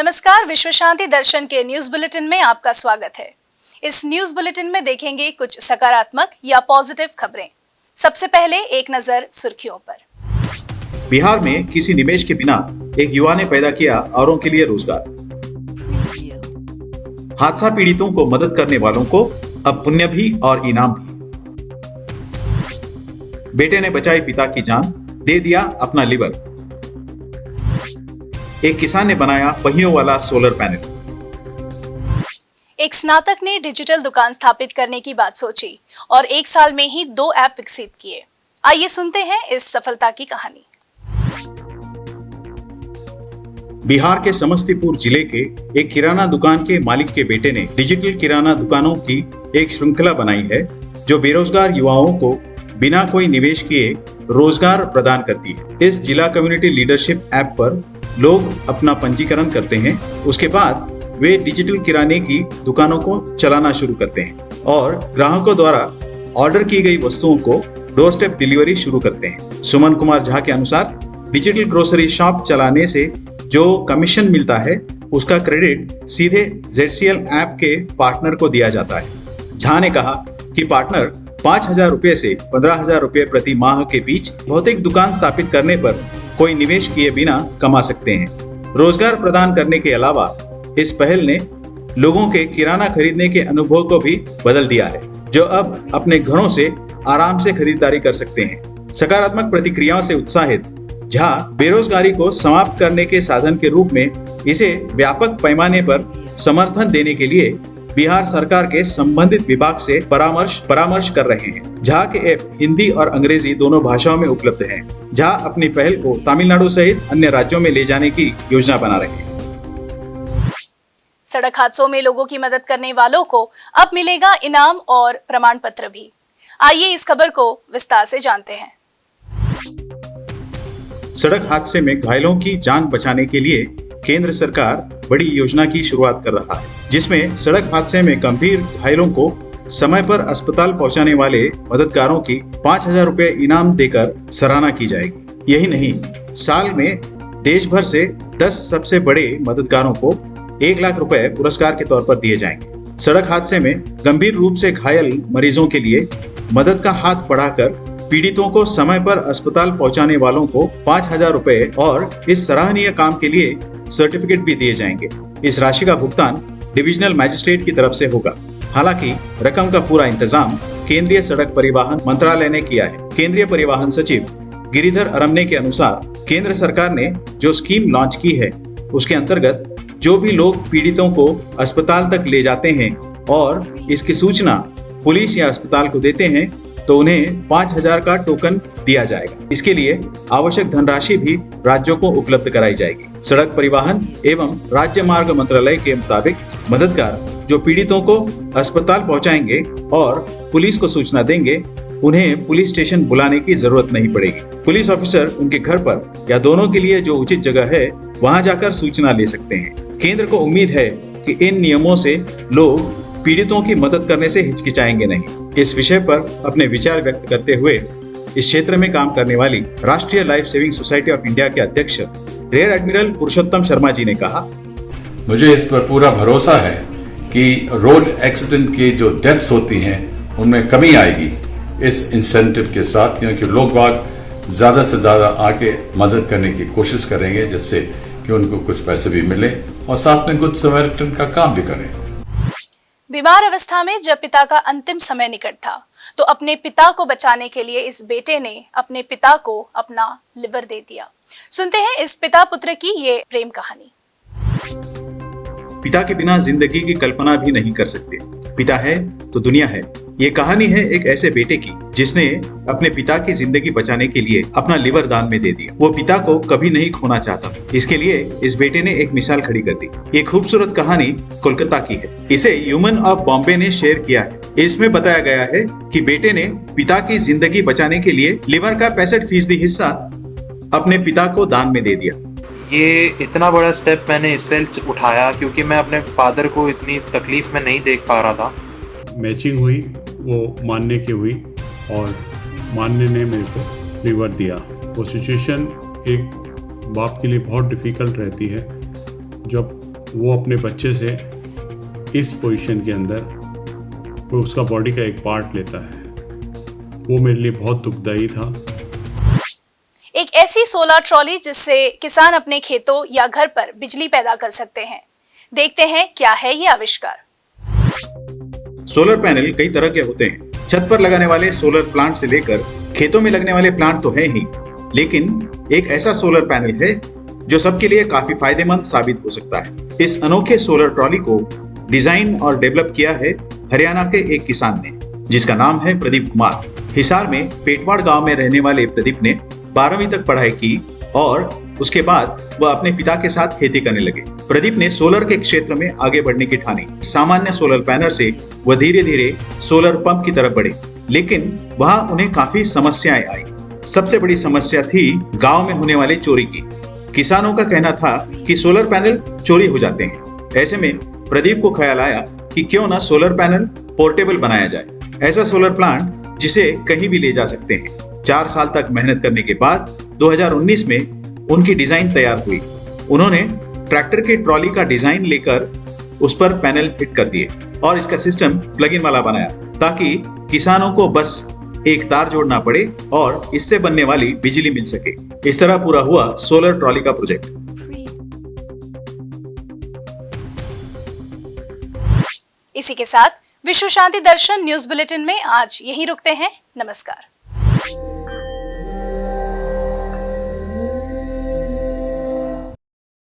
नमस्कार, विश्व शांति दर्शन के न्यूज बुलेटिन में आपका स्वागत है। इस न्यूज बुलेटिन में देखेंगे कुछ सकारात्मक या पॉजिटिव खबरें। सबसे पहले एक नजर सुर्खियों पर। बिहार में किसी निवेश के बिना एक युवा ने पैदा किया औरों के लिए रोजगार। हादसा पीड़ितों को मदद करने वालों को अब पुण्य भी और इनाम भी। बेटे ने बचाई पिता की जान, दे दिया अपना लिवर। एक किसान ने बनाया पहियों वाला सोलर पैनल। एक स्नातक ने डिजिटल दुकान स्थापित करने की बात सोची और 1 साल में ही 2 ऐप विकसित किए। आइए सुनते हैं इस सफलता की कहानी। बिहार के समस्तीपुर जिले के एक किराना दुकान के मालिक के बेटे ने डिजिटल किराना दुकानों की एक श्रृंखला बनाई है जो बेरोजगार युवाओं को बिना कोई निवेश किए रोजगार प्रदान करती है। इस जिला कम्युनिटी लीडरशिप ऐप पर लोग अपना पंजीकरण करते हैं, उसके बाद वे डिजिटल किराने की दुकानों को चलाना शुरू करते हैं और ग्राहकों द्वारा ऑर्डर की गई वस्तुओं को डोर स्टेप डिलीवरी शुरू करते हैं। सुमन कुमार झा के अनुसार डिजिटल ग्रोसरी शॉप चलाने से जो कमीशन मिलता है उसका क्रेडिट सीधे ZCL ऐप के पार्टनर को दिया जाता है। झा ने कहा कि पार्टनर 5,000 रुपए से 15,000 रुपए प्रति माह के बीच भौतिक दुकान स्थापित करने पर कोई निवेश किए बिना कमा सकते हैं। रोजगार प्रदान करने के अलावा इस पहल ने लोगों के किराना खरीदने के अनुभव को भी बदल दिया है, जो अब अपने घरों से आराम से खरीदारी कर सकते हैं। सकारात्मक प्रतिक्रियाओं से उत्साहित झा बेरोजगारी को समाप्त करने के साधन के रूप में इसे व्यापक पैमाने पर समर्थन देने के लिए बिहार सरकार के संबंधित विभाग से परामर्श कर रहे हैं। झा के ऐप हिंदी और अंग्रेजी दोनों भाषाओं में उपलब्ध हैं। झा अपनी पहल को तमिलनाडु सहित अन्य राज्यों में ले जाने की योजना बना रहे हैं। सड़क हादसों में लोगों की मदद करने वालों को अब मिलेगा इनाम और प्रमाण पत्र भी। आइए इस खबर को विस्तार से जानते हैं। सड़क हादसे में घायलों की जान बचाने के लिए केंद्र सरकार बड़ी योजना की शुरुआत कर रहा है, जिसमें सड़क हादसे में गंभीर घायलों को समय पर अस्पताल पहुंचाने वाले मददगारों की 5,000 रुपए इनाम देकर सराहना की जाएगी। यही नहीं, साल में देश भर से 10 सबसे बड़े मददगारों को 1 लाख रुपए पुरस्कार के तौर पर दिए जाएंगे। सड़क हादसे में गंभीर रूप से घायल मरीजों के लिए मदद का हाथ बढ़ाकर पीड़ितों को समय पर अस्पताल पहुंचाने वालों को 5,000 रुपए और इस सराहनीय काम के लिए सर्टिफिकेट भी दिए जाएंगे। इस राशि का भुगतान डिविजनल मैजिस्ट्रेट की तरफ से होगा। हालांकि रकम का पूरा इंतजाम केंद्रीय सड़क परिवहन मंत्रालय ने किया है। केंद्रीय परिवहन सचिव गिरिधर अरमने के अनुसार केंद्र सरकार ने जो स्कीम लॉन्च की है उसके अंतर्गत जो भी लोग पीड़ितों को अस्पताल तक ले जाते हैं और इसकी सूचना पुलिस या अस्पताल को देते हैं तो उन्हें 5,000 का टोकन दिया जाएगा। इसके लिए आवश्यक धनराशि भी राज्यों को उपलब्ध कराई जाएगी। सड़क परिवहन एवं राज्य मार्ग मंत्रालय के मुताबिक मददगार जो पीड़ितों को अस्पताल पहुंचाएंगे और पुलिस को सूचना देंगे, उन्हें पुलिस स्टेशन बुलाने की जरूरत नहीं पड़ेगी। पुलिस ऑफिसर उनके घर पर या दोनों के लिए जो उचित जगह है वहां जाकर सूचना ले सकते हैं। केंद्र को उम्मीद है कि इन नियमों से लोग पीड़ितों की मदद करने से हिचकिचाएंगे नहीं। इस विषय पर अपने विचार व्यक्त करते हुए इस क्षेत्र में काम करने वाली राष्ट्रीय life saving society of India के अध्यक्ष रियर एडमिरल पुरुषोत्तम शर्मा जी ने कहा, मुझे इस पर पूरा भरोसा है कि रोड एक्सीडेंट की जो डेथ्स होती हैं उनमें कमी आएगी इस इंसेंटिव के साथ, क्योंकि लोग बाग ज्यादा से ज्यादा आके मदद करने की कोशिश करेंगे जिससे कि उनको कुछ पैसे भी मिले और साथ में गुड समैरिटन का काम भी करें। बीमार अवस्था में जब पिता का अंतिम समय निकट था तो अपने पिता को बचाने के लिए इस बेटे ने अपने पिता को अपना लिवर दे दिया। सुनते हैं इस पिता पुत्र की ये प्रेम कहानी। पिता के बिना जिंदगी की कल्पना भी नहीं कर सकते। पिता है तो दुनिया है। ये कहानी है एक ऐसे बेटे की जिसने अपने पिता की जिंदगी बचाने के लिए अपना लिवर दान में दे दिया। वो पिता को कभी नहीं खोना चाहता था। इसके लिए इस बेटे ने एक मिसाल खड़ी कर दी। ये खूबसूरत कहानी कोलकाता की है। इसे ह्यूमन ऑफ बॉम्बे ने शेयर किया है। इसमें बताया गया है कि बेटे ने पिता की जिंदगी बचाने के लिए लिवर का 65% हिस्सा अपने पिता को दान में दे दिया। ये इतना बड़ा स्टेप मैंने इसलिए उठाया क्योंकि मैं अपने फादर को इतनी तकलीफ में नहीं देख पा रहा था। मैचिंग हुई, वो मानने की हुई और मानने ने मेरे को लिवर दिया। वो सिचुएशन एक बाप के लिए बहुत डिफ़िकल्ट रहती है जब वो अपने बच्चे से इस पोजीशन के अंदर वो उसका बॉडी का एक पार्ट लेता है, वो मेरे लिए बहुत दुखदाई था। एक ऐसी सोलर ट्रॉली जिससे किसान अपने खेतों या घर पर बिजली पैदा कर सकते हैं। देखते हैं क्या है ये आविष्कार। सोलर पैनल कई तरह के होते हैं। छत पर लगाने वाले सोलर प्लांट से लेकर खेतों में लगने वाले प्लांट तो है ही, लेकिन एक ऐसा सोलर पैनल है जो सबके लिए काफी फायदेमंद साबित हो सकता है। इस अनोखे सोलर ट्रॉली को डिजाइन और डेवलप किया है हरियाणा के एक किसान ने, जिसका नाम है प्रदीप कुमार। हिसार में पेटवाड़ गांव में रहने वाले प्रदीप ने 12वीं तक पढ़ाई की और उसके बाद वह अपने पिता के साथ खेती करने लगे। प्रदीप ने सोलर के क्षेत्र में आगे बढ़ने की ठानी। सामान्य सोलर पैनल से वह धीरे धीरे सोलर पंप की तरफ बढ़े, लेकिन वहां उन्हें काफी समस्याएं आई। सबसे बड़ी समस्या थी गांव में होने वाली चोरी की। किसानों का कहना था कि सोलर पैनल चोरी हो जाते हैं। ऐसे में प्रदीप को ख्याल आया कि क्यों ना सोलर पैनल पोर्टेबल बनाया जाए, ऐसा सोलर प्लांट जिसे कहीं भी ले जा सकते हैं। 4 साल तक मेहनत करने के बाद 2019 में उनकी डिजाइन तैयार हुई। उन्होंने ट्रैक्टर के ट्रॉली का डिजाइन लेकर उस पर पैनल फिट कर दिए और इसका सिस्टम प्लग इन वाला बनाया, ताकि किसानों को बस एक तार जोड़ना पड़े और इससे बनने वाली बिजली मिल सके। इस तरह पूरा हुआ सोलर ट्रॉली का प्रोजेक्ट। इसी के साथ विश्व शांति दर्शन न्यूज बुलेटिन में आज यहीं रुकते हैं। नमस्कार।